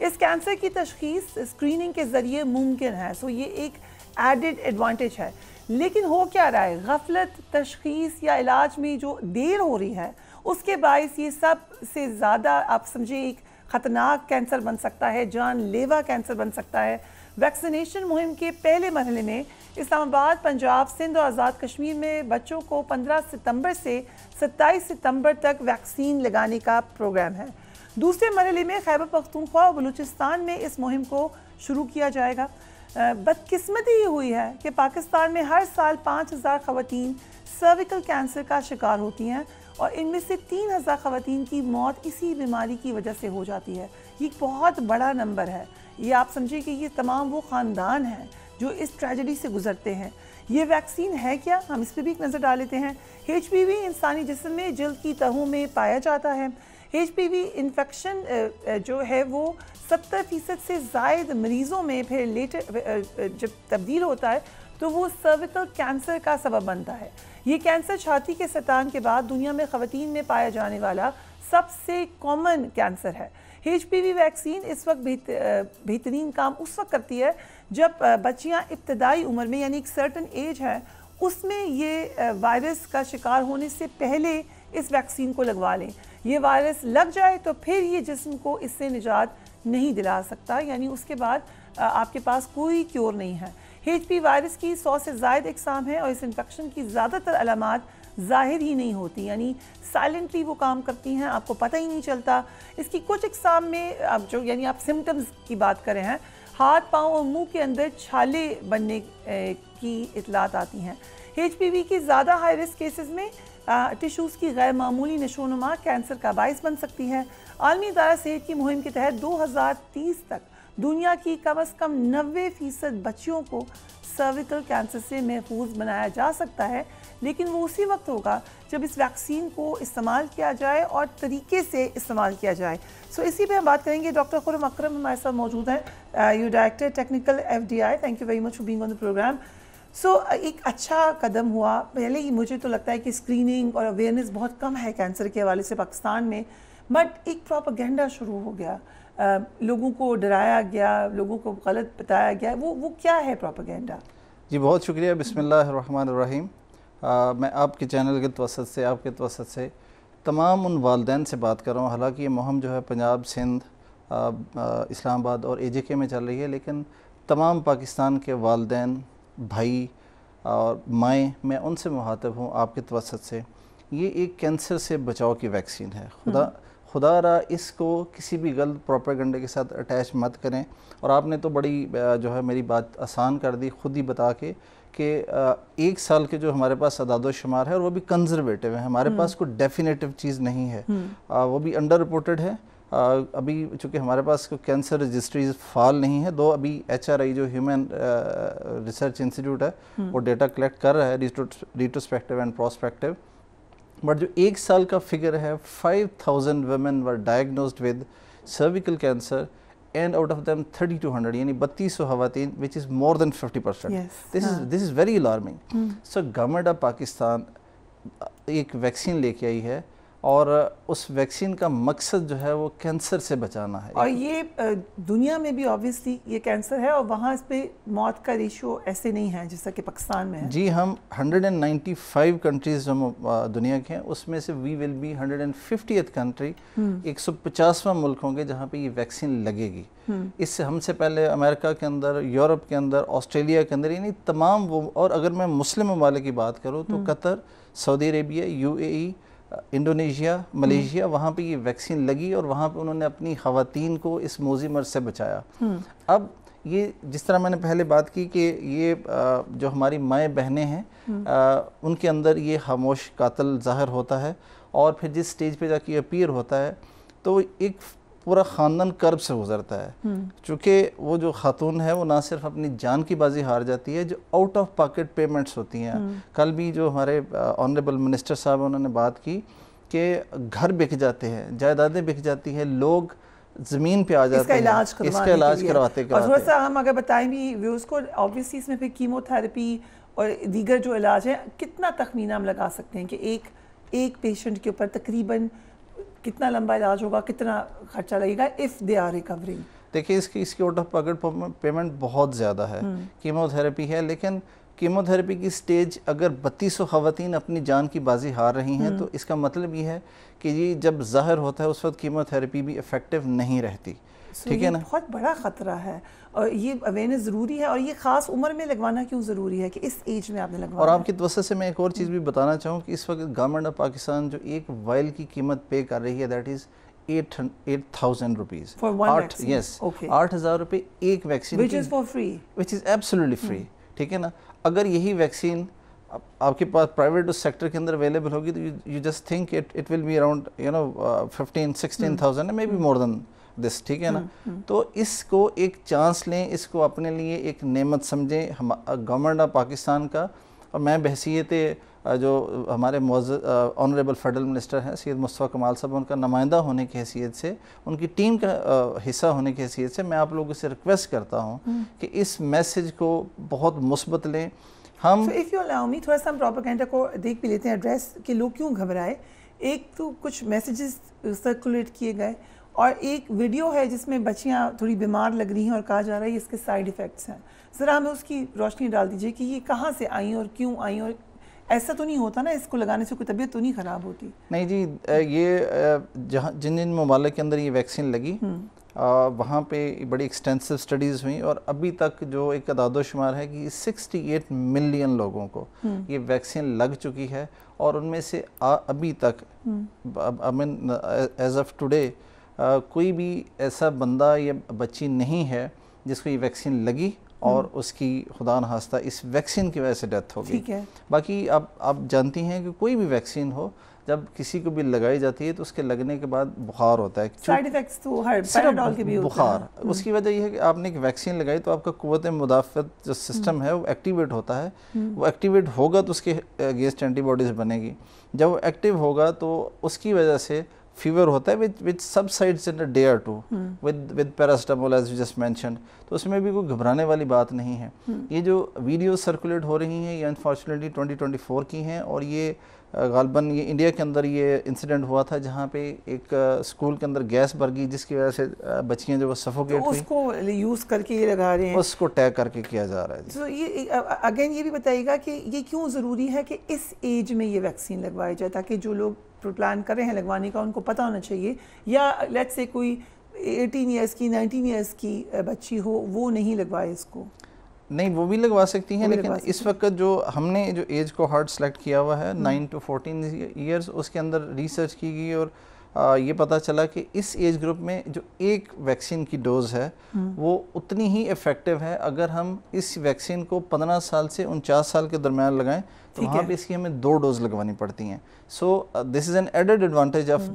اس کینسر کی تشخیص اسکریننگ کے ذریعے ممکن ہے، سو یہ ایک ایڈڈ ایڈوانٹیج ہے۔ لیکن ہو کیا رہا ہے، غفلت تشخیص یا علاج میں جو دیر ہو رہی ہے اس کے باعث یہ سب سے زیادہ آپ سمجھیں ایک خطرناک کینسر بن سکتا ہے، جان لیوا کینسر بن سکتا ہے۔ ویکسینیشن مہم کے پہلے مرحلے میں اسلام آباد، پنجاب، سندھ اور آزاد کشمیر میں بچوں کو 15 ستمبر سے 27 ستمبر تک ویکسین لگانے کا پروگرام ہے۔ دوسرے مرحلے میں خیبر پختونخوا اور بلوچستان میں اس مہم کو شروع کیا جائے گا۔ بدقسمتی یہ ہوئی ہے کہ پاکستان میں ہر سال 5000 خواتین سرویکل کینسر کا شکار ہوتی ہیں اور ان میں سے 3000 خواتین کی موت اسی بیماری کی وجہ سے ہو جاتی ہے۔ یہ ایک بہت بڑا نمبر ہے۔ یہ آپ سمجھیں کہ یہ تمام وہ خاندان ہیں جو اس ٹریجڈی سے گزرتے ہیں۔ یہ ویکسین ہے کیا؟ ہم اس پہ بھی ایک نظر ڈال لیتے ہیں۔ ایچ پی وی انسانی جسم میں جلد کی تہوں میں پایا جاتا ہے۔ ایچ پی وی انفیکشن جو ہے وہ 70% سے زائد مریضوں میں پھر جب تبدیل ہوتا ہے تو وہ سرویکل کینسر کا سبب بنتا ہے۔ یہ کینسر چھاتی کے سرطان کے بعد دنیا میں خواتین میں پایا جانے والا سب سے کامن کینسر ہے۔ ایچ پی وی ویکسین اس وقت بہترین کام اس وقت کرتی ہے جب بچیاں ابتدائی عمر میں یعنی ایک سرٹن ایج ہے اس میں یہ وائرس کا شکار ہونے سے پہلے اس ویکسین کو لگوا لیں۔ یہ وائرس لگ جائے تو پھر یہ جسم کو اس سے نجات نہیں دلا سکتا، یعنی اس کے بعد آپ کے پاس کوئی کیور نہیں ہے۔ ایچ پی وائرس کی 100 سے زائد اقسام ہیں اور اس انفیکشن کی زیادہ تر علامات ظاہر ہی نہیں ہوتی، یعنی سائلنٹلی وہ کام کرتی ہیں، آپ کو پتہ ہی نہیں چلتا۔ اس کی کچھ اقسام میں یعنی آپ سمٹمز کی بات کریں ہیں، ہاتھ، پاؤں اور منہ کے اندر چھالے بننے کی اطلاعات آتی ہیں۔ ایچ پی وی کی زیادہ ہائی رسک کیسز میں ٹیشوز کی غیر معمولی نشو و نما کینسر کا باعث بن سکتی ہے۔ عالمی ادارہ صحت کی مہم کے تحت 2030 تک دنیا کی کم از کم 90% بچیوں کو سرویکل کینسر سے محفوظ بنایا جا سکتا ہے، لیکن وہ اسی وقت ہوگا جب اس ویکسین کو استعمال کیا جائے اور طریقے سے استعمال کیا جائے۔ سو اسی پہ ہم بات کریں گے۔ ڈاکٹر خرم اکرم ہمارے ساتھ موجود ہیں، you director technical FDI۔ Thank you very much for being on the program. So ایک اچھا قدم ہوا، پہلے ہی مجھے تو لگتا ہے کہ اسکریننگ اور اویئرنیس بہت کم ہے کینسر کے حوالے سے پاکستان میں، بٹ ایک پروپیگنڈا شروع ہو گیا، لوگوں کو ڈرایا گیا، لوگوں کو غلط بتایا گیا۔ وہ کیا ہے پروپیگنڈا؟ جی بہت شکریہ۔ بسم اللہ الرحمن الرحیم۔ میں آپ کے چینل کے توسط سے، آپ کے توسط سے تمام ان والدین سے بات کر رہا ہوں۔ حالانکہ یہ مہم جو ہے پنجاب، سندھ، اسلام آباد اور AJK میں چل رہی ہے، لیکن تمام پاکستان کے والدین، بھائی اور مائیں، میں ان سے مخاطب ہوں آپ کے توسط سے۔ یہ ایک کینسر سے بچاؤ کی ویکسین ہے۔ خدا را اس کو کسی بھی غلط پروپیگنڈے کے ساتھ اٹیچ مت کریں۔ اور آپ نے تو بڑی جو ہے میری بات آسان کر دی خود ہی بتا کے کہ 1 سال کے جو ہمارے پاس اعداد و شمار ہے اور وہ بھی کنزرویٹو ہے، ہمارے پاس کوئی ڈیفینیٹو چیز نہیں ہے، وہ بھی انڈر رپورٹڈ ہے۔ ابھی چونکہ ہمارے پاس کوئی کینسر رجسٹریز فعال نہیں ہے، دو ابھی HRI جو ہیومن ریسرچ انسٹیٹیوٹ ہے وہ ڈیٹا کلیکٹ کر رہا ہے ریٹروسپیکٹیو اینڈ پروسپیکٹیو، بٹ جو 1 سال کا فگر ہے 5000 women were diagnosed with cervical cancer and out of them 3200 یعنی 3200 خواتین which is more than 50%. This is very alarming. So government of Pakistan ایک ویکسین لے کے آئی ہے اور اس ویکسین کا مقصد جو ہے وہ کینسر سے بچانا ہے، اور یہ دنیا میں بھی آبویسلی یہ کینسر ہے اور وہاں اس پہ موت کا ریشو ایسے نہیں ہے جیسا کہ پاکستان میں ہے۔ جی ہم 195 کنٹریز جو دنیا کے ہیں اس میں سے وی ول بی 150th کنٹری، 150واں ملک ہوں گے جہاں پہ یہ ویکسین لگے گی۔ اس سے ہم سے پہلے امریکہ کے اندر، یورپ کے اندر، آسٹریلیا کے اندر، یعنی تمام وہ، اور اگر میں مسلم ممالک کی بات کروں تو قطر، سعودی عربیہ، UAE، انڈونیشیا، ملیشیا، وہاں پہ یہ ویکسین لگی اور وہاں پہ انہوں نے اپنی خواتین کو اس موذی مرض سے بچایا۔ اب یہ جس طرح میں نے پہلے بات کی کہ یہ جو ہماری مائیں بہنیں ہیں ان کے اندر یہ خاموش قاتل ظاہر ہوتا ہے اور پھر جس سٹیج پہ جا کے اپیئر ہوتا ہے تو ایک پورا خاندان کرب سے گزرتا ہے، چونکہ وہ جو خاتون ہے وہ نہ صرف اپنی جان کی بازی ہار جاتی ہے، جو آؤٹ آف پاکٹ پیمنٹس ہوتی ہیں۔ کل بھی جو ہمارے آنریبل منسٹر صاحب انہوں نے بات کی کہ گھر بک جاتے ہیں، جائیدادیں بک جاتی ہیں، لوگ زمین پہ آ جاتے ہیں اس کا علاج کرواتے اور تھوڑا سا ہم اگر بتائیں بھی ویوز کو، آبویسلی اس میں پھر کیمو تھراپی اور دیگر جو علاج ہیں، کتنا تخمینہ ہم لگا سکتے ہیں کہ ایک پیشنٹ کے اوپر تقریباً کتنا لمبا علاج ہوگا، کتنا خرچہ لگے گا if they are recovering؟ دیکھیں اس کی آؤٹ آف پاکٹ پیمنٹ بہت زیادہ ہے. کیموتھراپی ہے, لیکن کیموتھراپی کی سٹیج اگر 3200 خواتین اپنی جان کی بازی ہار رہی ہیں تو اس کا مطلب یہ ہے کہ یہ جب ظاہر ہوتا ہے اس وقت کیموتھراپی بھی افیکٹو نہیں رہتی. ٹھیک ہے نا, بہت بڑا خطرہ ہے اور یہ اویئرنیس ضروری ہے. اور یہ خاص عمر میں لگوانا کیوں ضروری ہے کہ اس ایج میں آپ نے لگوانا؟ اور آپ کی توسط سے میں ایک اور چیز بھی بتانا چاہوں کہ اس وقت گورنمنٹ آف پاکستان جو ایک وائل کی قیمت پے کر رہی ہے that is 8,000 rupees. For one vaccine? Yes. Okay. 8,000 روپے ایک vaccine, Which is for free? Which is absolutely free. ٹھیک ہے نا. اگر یہی ویکسین آپ کے پاس پرائیویٹ سیکٹر کے اندر اویلیبل ہوگی تو you just think it will be around 15,000-16,000 may be more than this. ٹھیک ہے نا. تو اس کو ایک چانس لیں, اس کو اپنے لیے ایک نعمت سمجھیں گورنمنٹ آف پاکستان کا. اور میں بحیثیت جو ہمارے معزز آنریبل فیڈرل منسٹر ہیں سید مصطفیٰ کمال صاحب, ان کا نمائندہ ہونے کی حیثیت سے, ان کی ٹیم کا حصہ ہونے کی حیثیت سے میں آپ لوگوں سے ریکویسٹ کرتا ہوں کہ اس میسج کو بہت مثبت لیں. ہم if you allow me تھوڑا سا ہم پروپیگنڈا کو دیکھ بھی لیتے ہیں ایڈریس کہ لوگ کیوں گھبرائے. ایک تو کچھ میسیجز سرکولیٹ کیے گئے اور ایک ویڈیو ہے جس میں بچیاں تھوڑی بیمار لگ رہی ہیں اور کہا جا رہا ہے اس کے سائیڈ ایفیکٹس ہیں. ذرا ہمیں اس کی روشنی ڈال دیجئے کہ یہ کہاں سے آئیں اور کیوں آئیں, اور ایسا تو نہیں ہوتا نا اس کو لگانے سے کوئی طبیعت تو نہیں خراب ہوتی؟ نہیں جی, یہ جن ممالک کے اندر یہ ویکسین لگی وہاں پہ بڑی ایکسٹینسو سٹڈیز ہوئیں اور ابھی تک جو ایک اعداد و شمار ہے کہ 68 ملین لوگوں کو یہ ویکسین لگ چکی ہے. اور ان میں سے ابھی تک ایز آف ٹوڈے کوئی بھی ایسا بندہ یا بچی نہیں ہے جس کو یہ ویکسین لگی اور اس کی خدا نخواستہ اس ویکسین کی وجہ سے ڈیتھ ہو گئی. باقی آپ جانتی ہیں کہ کوئی بھی ویکسین ہو جب کسی کو بھی لگائی جاتی ہے تو اس کے لگنے کے بعد بخار ہوتا ہے. سائیڈ ایفیکٹس تو ہر پیراڈول کے بھی ہوتے ہیں. بخار, اس کی وجہ یہ ہے کہ آپ نے ایک ویکسین لگائی تو آپ کا قوت مدافعت جو سسٹم ہے وہ ایکٹیویٹ ہوتا ہے. وہ ایکٹیویٹ ہوگا تو اس کے اگینسٹ اینٹی باڈیز بنے گی. جب وہ ایکٹیو ہوگا تو اس کی وجہ سے فیور ہوتا ہے which subsides in a day or two with paracetamol as you just mentioned. تو اس میں بھی کوئی گھبرانے والی بات نہیں ہے. یہ جو ویڈیو سرکولیٹ ہو رہی ہیں یہ انفارچونیٹلی 2024 کی ہیں اور یہ غالباً یہ انڈیا کے اندر یہ انسیڈنٹ ہوا تھا جہاں پہ ایک اسکول کے اندر گیس بھر گئی جس کی وجہ سے بچیاں جو وہ سفوکیٹ ہوئی, اس کو یوز کر کے یہ لگا رہے ہیں, اس کو ٹیگ کر کے کیا جا رہا ہے. تو یہ اگین یہ بھی بتائیے گا کہ یہ کیوں ضروری ہے کہ اس ایج میں یہ ویکسین لگوائی جائے تاکہ جو لوگ پلان کر رہے ہیں لگوانے کا ان کو پتہ ہونا چاہیے, یا لیٹس سے کوئی 18 ایئرس کی 19 ایئرس کی بچی ہو وہ نہیں لگوائے اس کو؟ نہیں, وہ بھی لگوا سکتی ہیں, لیکن اس وقت جو ہم نے جو ایج کو ہارڈ سلیکٹ کیا ہوا ہے 9 to 14 ایئرس, اس کے اندر ریسرچ کی گئی اور یہ پتہ چلا کہ اس ایج گروپ میں جو ایک ویکسین کی ڈوز ہے وہ اتنی ہی افیکٹو ہے اگر ہم اس ویکسین کو 15 سال سے 49 سال کے درمیان لگائیں تو وہاں پہ اس کی ہمیں 2 ڈوز لگوانی پڑتی ہیں. So this is an added advantage of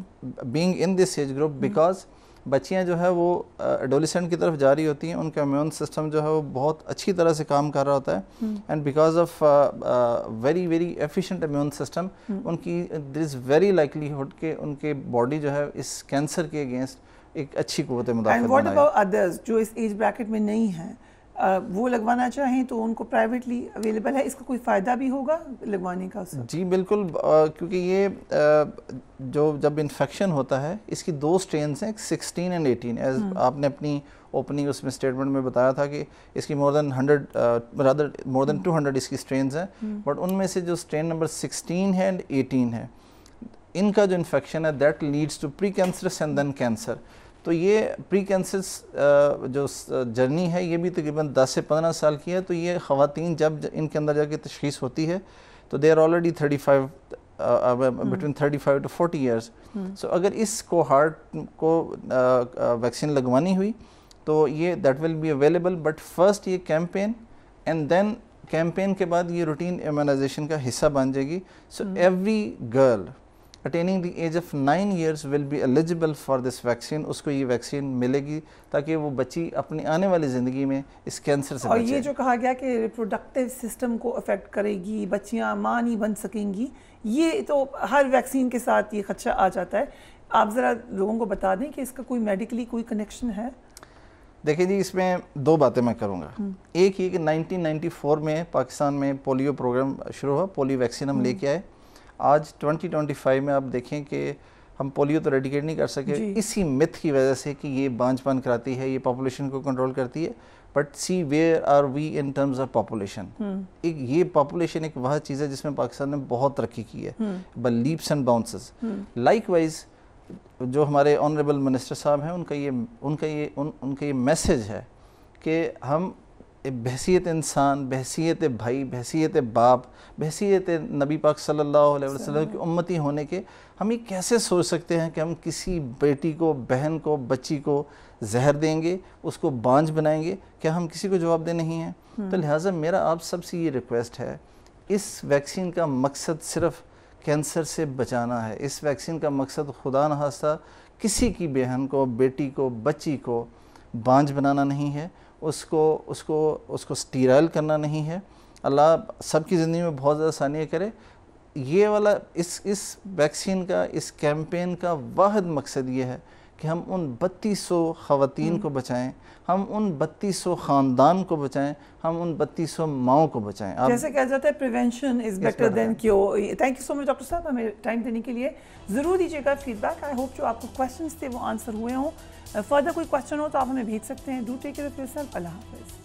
being in this age group because بچیاں جو ہے وہ ایڈولیسنٹ کی طرف جاری ہوتی ہیں, ان کا امیون سسٹم جو ہے وہ بہت اچھی طرح سے کام کر رہا ہوتا ہے and because of very very efficient immune system ان کی دیر از ویری لائکلیہڈ کہ ان کے باڈی جو ہے اس کینسر کے اگینسٹ ایک اچھی قوت مدافعت بنائے. اینڈ واٹ اباؤٹ ادرز جو اس ایج بریکٹ میں نہیں ہیں, وہ لگوانا چاہیں تو ان کو پرائیویٹلی اویلیبل ہے, اس کا کوئی فائدہ بھی ہوگا لگوانے کا؟ جی بالکل, کیونکہ یہ جو جب انفیکشن ہوتا ہے اس کی 2 سٹرینز ہیں, 16 and 18. ایز آپ نے اپنی اوپننگ اس میں اسٹیٹمنٹ میں بتایا تھا کہ اس کی مور دین 200 اس کی سٹرینز ہیں, بٹ ان میں سے جو سٹرین نمبر 16 ہے اینڈ 18 ہے ان کا جو انفیکشن ہے that leads to pre cancerous and then cancer. تو یہ پری کینسرس جو جرنی ہے یہ بھی تقریباً 10 سے 15 سال کی ہے. تو یہ خواتین جب ان کے اندر جا کے تشخیص ہوتی ہے تو they are already 35 between 35 to 40 years. So اگر اس کو ہارٹ کو ویکسین لگوانی ہوئی تو یہ that will be available, but first یہ کیمپین اینڈ دین کیمپین کے بعد یہ روٹین امیونائزیشن کا حصہ بن جائے گی. So every girl attaining the age of 9 years will be eligible for this vaccine. اس کو یہ ویکسین ملے گی تاکہ وہ بچی اپنی آنے والی زندگی میں اس کینسر سے بچے. اور یہ جو کہا گیا کہ ریپروڈکٹیو سسٹم کو افیکٹ کرے گی, بچیاں ماں نہیں بن سکیں گی, یہ تو ہر ویکسین کے ساتھ یہ خدشہ آ جاتا ہے. آپ ذرا لوگوں کو بتا دیں کہ اس کا کوئی میڈیکلی کوئی کنیکشن ہے؟ دیکھیں جی, اس میں 2 باتیں میں کروں گا. ایک یہ کہ 1994 میں پاکستان میں پولیو پروگرام شروع ہوا, پولیو ویکسین ہم لے کے آئے. آج 2025 میں آپ دیکھیں کہ ہم پولیو تو ریڈیکیٹ نہیں کر سکے اسی متھ کی وجہ سے کہ یہ بانجھ پن کراتی ہے, یہ پاپولیشن کو کنٹرول کرتی ہے. But see where are we in terms of population. یہ پاپولیشن ایک وہ چیز ہے جس میں پاکستان نے بہت ترقی کی ہے by leaps and bounds. Likewise جو ہمارے آنریبل منسٹر صاحب ہیں ان کا یہ میسیج ہے کہ ہم بحیثیت انسان, بحیثیت بھائی, بحیثیت باپ, بحیثیت نبی پاک صلی اللہ علیہ وسلم کی امتی ہونے کے ہم یہ کیسے سوچ سکتے ہیں کہ ہم کسی بیٹی کو, بہن کو, بچی کو زہر دیں گے, اس کو بانجھ بنائیں گے؟ کیا ہم کسی کو جواب دہ نہیں ہیں؟ تو لہٰذا میرا آپ سب سے یہ ریکویسٹ ہے, اس ویکسین کا مقصد صرف کینسر سے بچانا ہے. اس ویکسین کا مقصد خدا نخواستہ کسی کی بہن کو, بیٹی کو, بچی کو بانجھ بنانا نہیں ہے, اس کو سٹیرائل کرنا نہیں ہے. اللہ سب کی زندگی میں بہت زیادہ آسانیاں کرے. یہ والا اس ویکسین کا, اس کیمپین کا واحد مقصد یہ ہے کہ ہم ان 3200 خواتین کو بچائیں, ہم ان 3200 خاندان کو بچائیں, ہم ان 3200 ماؤں کو بچائیں. جیسے کہا جاتا ہے prevention is better than cure. Thank you so much doctor صاحب ہمیں ٹائم دینے کے لیے. ضرور دیجیے گا فیڈ بیک. آئی ہوپ جو آپ کو کویشچنس تھے وہ آنسر ہوئے ہوں. فردر کوئی کویشچن ہو تو آپ ہمیں بھیج سکتے ہیں. Do take care of yourself. اللہ حافظ.